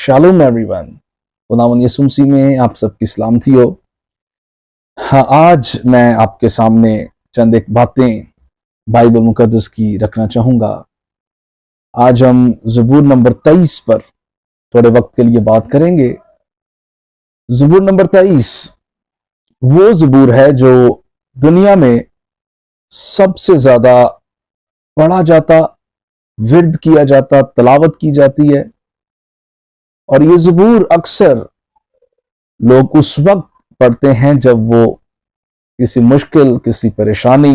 Shalom everyone. खुदावंद यीशु मसीह में आप सबकी सलामती हो। हाँ, आज मैं आपके सामने चंद एक बातें बाइबल मुकद्दस की रखना चाहूंगा। आज हम ज़बूर नंबर 23 पर थोड़े वक्त के लिए बात करेंगे। ज़बूर नंबर 23 वो ज़बूर है जो दुनिया में सबसे ज्यादा पढ़ा जाता, विर्द किया जाता, तलावत की जाती है। और ये ज़बूर अक्सर लोग उस वक्त पढ़ते हैं जब वो किसी मुश्किल, किसी परेशानी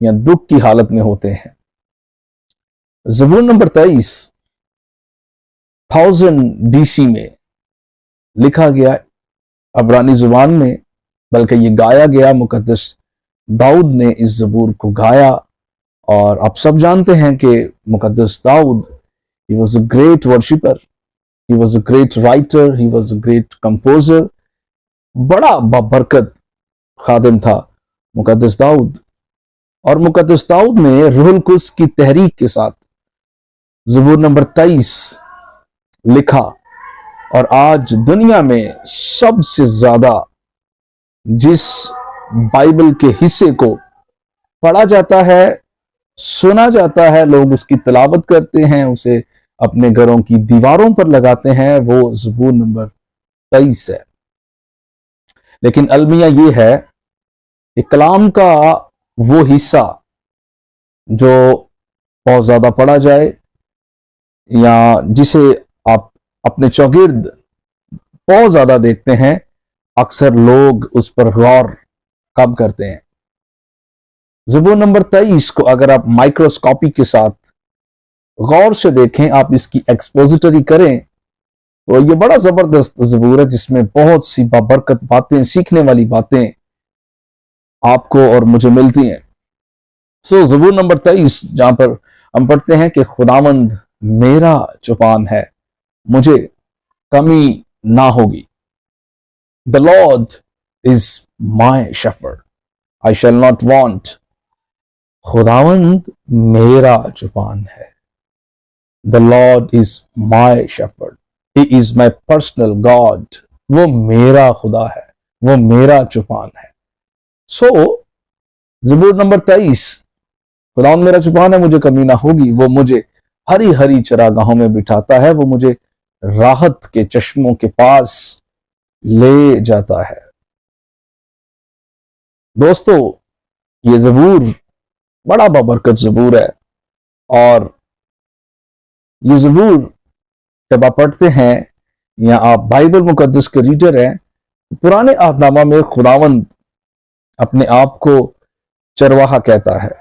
या दुख की हालत में होते हैं। ज़बूर नंबर 23 1000 BC में लिखा गया अब्रानी जुबान में, बल्कि ये गाया गया। मुकद्दस दाऊद ने इस ज़बूर को गाया। और आप सब जानते हैं कि मुकद्दस दाऊद, he was a great worshipper, he was a great writer, he was a great composer. बड़ा बबरकत खादिम था मुकद्दस दाऊद। और मुकद्दस दाऊद ने रूहुल कुद्स की तहरीक के साथ ज़बूर नंबर 23 लिखा। और आज दुनिया में सबसे ज्यादा जिस बाइबल के हिस्से को पढ़ा जाता है, सुना जाता है, लोग उसकी तलावत करते हैं, उसे अपने घरों की दीवारों पर लगाते हैं, वो ज़बूर नंबर 23 है। लेकिन अलमिया ये है कि कलाम का वो हिस्सा जो बहुत ज्यादा पढ़ा जाए या जिसे आप अपने चौगिर्द बहुत ज्यादा देखते हैं, अक्सर लोग उस पर गौर कम करते हैं। ज़बूर नंबर 23 को अगर आप माइक्रोस्कोपी के साथ गौर से देखें, आप इसकी एक्सपोजिटरी करें, तो ये बड़ा जबरदस्त ज़बूर है जिसमें बहुत सी बाबरकत बातें, सीखने वाली बातें आपको और मुझे मिलती हैं। ज़बूर नंबर 23 जहां पर हम पढ़ते हैं कि खुदावंद मेरा चौपान है, मुझे कमी ना होगी। The Lord is my shepherd, I shall not want. खुदावंद मेरा चौपान है। The Lord is my shepherd, He is my personal God. वो मेरा खुदा है, वो मेरा चौपान है। ज़बूर नंबर 23, खुदावंद मेरा चौपान है, मुझे कमी ना होगी। वो मुझे हरी हरी चरागाहों में बिठाता है, वो मुझे राहत के चश्मों के पास ले जाता है। दोस्तों, ये ज़बूर बड़ा बाबरकत ज़बूर है। और ये ज़बूर जब आप पढ़ते हैं या आप बाइबल मुकद्दस के रीडर हैं, पुराने अहदनामा में खुदावंद अपने आप को चरवाहा कहता है।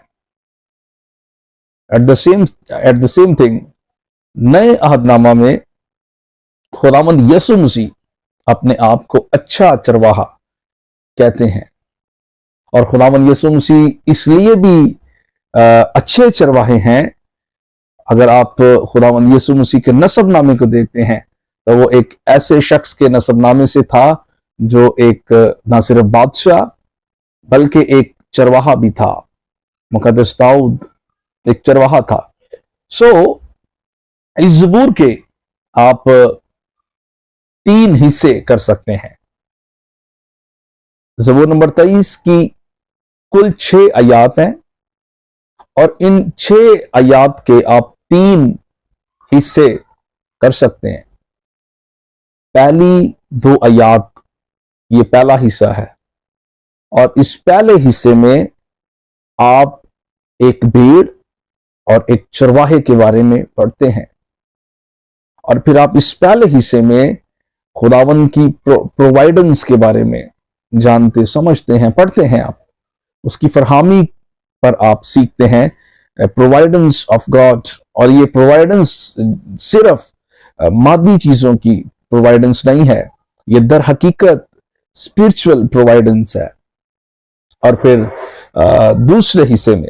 एट द सेम थिंग नए अहदनामा में खुदावंद यीशु मसीह अपने आप को अच्छा चरवाहा कहते हैं। और खुदावंद यीशु मसीह इसलिए भी अच्छे चरवाहे हैं। अगर आप खुदावंद यीशु मसीह के नसबनामे को देखते हैं तो वो एक ऐसे शख्स के नसबनामे से था जो एक ना सिर्फ बादशाह बल्कि एक चरवाहा भी था। मुकद्दस दाऊद एक चरवाहा था। इस ज़बूर के आप 3 हिस्से कर सकते हैं। ज़बूर नंबर 23 की कुल 6 आयात हैं और इन 6 आयात के आप 3 हिस्से कर सकते हैं। पहली 2 आयात, ये पहला हिस्सा है। और इस पहले हिस्से में आप एक भेड़ और एक चरवाहे के बारे में पढ़ते हैं। और फिर आप इस पहले हिस्से में खुदावंद की प्रोवाइडेंस के बारे में जानते, समझते हैं, पढ़ते हैं। आप उसकी फरहामी पर आप सीखते हैं, प्रोवाइडेंस ऑफ गॉड। और ये प्रोवाइडेंस सिर्फ मादी चीजों की प्रोवाइडेंस नहीं है, ये दर हकीकत स्पिरिचुअल प्रोवाइडेंस है। और फिर दूसरे हिस्से में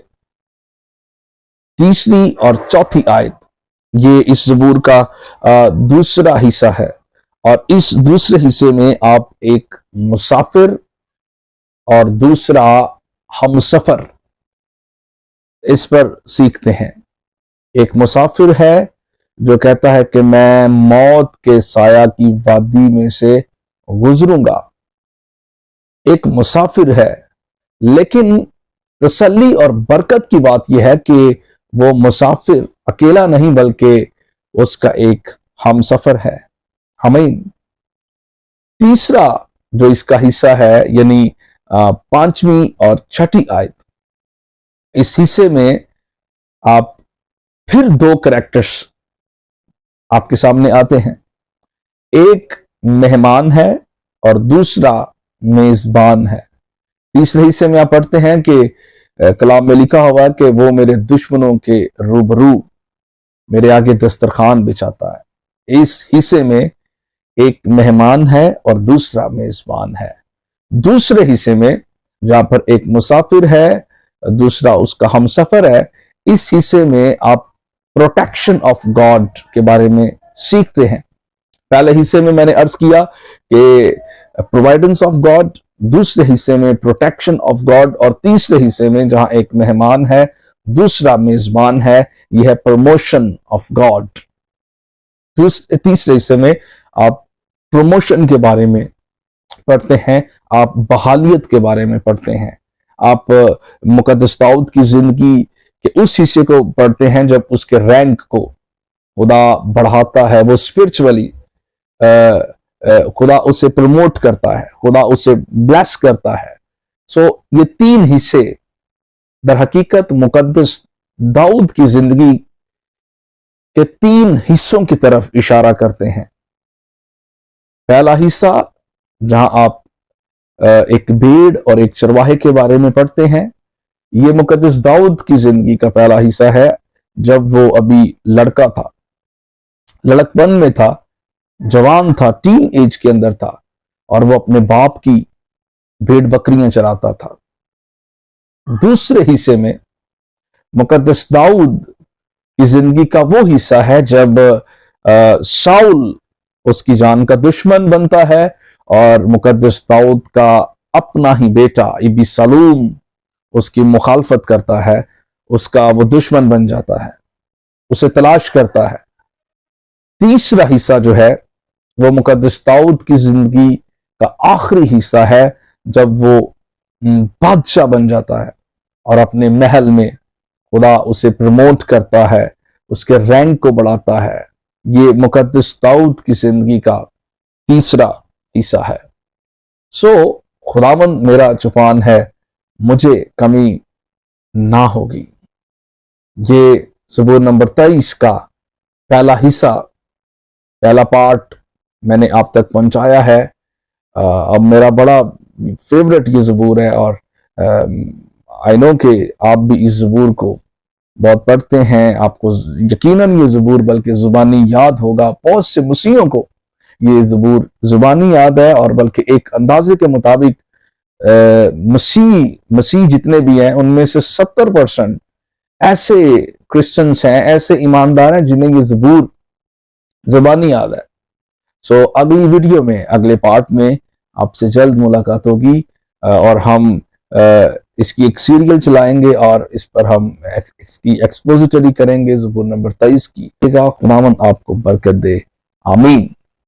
तीसरी और चौथी आयत, ये इस ज़बूर का दूसरा हिस्सा है। और इस दूसरे हिस्से में आप एक मुसाफिर और दूसरा हमसफर इस पर सीखते हैं। एक मुसाफिर है जो कहता है कि मैं मौत के साया की वादी में से गुजरूंगा। एक मुसाफिर है, लेकिन तसल्ली और बरकत की बात यह है कि वो मुसाफिर अकेला नहीं बल्कि उसका एक हमसफर है। आमीन। तीसरा जो इसका हिस्सा है, यानी पांचवी और छठी आयत, इस हिस्से में आप फिर दो कैरेक्टर्स आपके सामने आते हैं। एक मेहमान है और दूसरा मेजबान है। तीसरे हिस्से में आप पढ़ते हैं कि कलाम में लिखा हुआ कि वो मेरे दुश्मनों के रूबरू मेरे आगे दस्तरखान बिछाता है। इस हिस्से में एक मेहमान है और दूसरा मेजबान है। दूसरे हिस्से में जहां पर एक मुसाफिर है, दूसरा उसका हमसफर है, इस हिस्से में आप प्रोटेक्शन ऑफ गॉड के बारे में सीखते हैं। पहले हिस्से में मैंने अर्ज किया कि प्रोवाइडेंस ऑफ गॉड, दूसरे हिस्से में प्रोटेक्शन ऑफ गॉड, और तीसरे हिस्से में जहां एक मेहमान है दूसरा मेजबान है, यह है प्रमोशन ऑफ गॉड। तीसरे हिस्से में आप प्रमोशन के बारे में पढ़ते हैं, आप बहालियत के बारे में पढ़ते हैं, आप मुकद्दस दाऊद की जिंदगी के उस हिस्से को पढ़ते हैं जब उसके रैंक को खुदा बढ़ाता है, वो स्पिरिचुअली खुदा उसे प्रमोट करता है, खुदा उसे ब्लेस करता है। सो ये तीन हिस्से दर हकीकत मुकद्दस दाऊद की जिंदगी के तीन हिस्सों की तरफ इशारा करते हैं। पहला हिस्सा जहां आप एक भेड़ और एक चरवाहे के बारे में पढ़ते हैं, यह मुकद्दस दाऊद की जिंदगी का पहला हिस्सा है जब वो अभी लड़का था, लड़कपन में था, जवान था, टीन एज के अंदर था, और वो अपने बाप की भेड़ बकरियां चराता था। दूसरे हिस्से में मुकद्दस दाऊद की जिंदगी का वो हिस्सा है जब शाऊल उसकी जान का दुश्मन बनता है और मुकद्दस दाऊद का अपना ही बेटा इबीसलूम उसकी मुखालफत करता है, उसका वो दुश्मन बन जाता है, उसे तलाश करता है। तीसरा हिस्सा जो है वो मुकद्दस दाऊद की जिंदगी का आखिरी हिस्सा है जब वो बादशाह बन जाता है और अपने महल में खुदा उसे प्रमोट करता है, उसके रैंक को बढ़ाता है। ये मुकद्दस दाऊद की जिंदगी का तीसरा हिस्सा है। सो खुदावन मेरा चौपान है, मुझे कमी ना होगी। ये ज़बूर नंबर 23 का पहला हिस्सा, पहला पार्ट मैंने आप तक पहुंचाया है। अब मेरा बड़ा फेवरेट ये ज़बूर है और आई नो कि आप भी इस ज़बूर को बहुत पढ़ते हैं, आपको यकीनन ये ज़बूर बल्कि ज़ुबानी याद होगा। बहुत से मसीहों को ये ज़बूर ज़ुबानी याद है, और बल्कि एक अंदाजे के मुताबिक मसीह जितने भी हैं उनमें से 70% ऐसे क्रिश्चियंस हैं, ऐसे ईमानदार हैं जिन्हें ये ज़बूर ज़ुबानी याद है। सो अगली वीडियो में, अगले पार्ट में आपसे जल्द मुलाकात होगी और हम इसकी एक सीरियल चलाएंगे और इस पर हम इसकी एक्सपोजिटरी करेंगे ज़बूर नंबर 23 की। खुदावंद आपको बरकत दे। आमीन।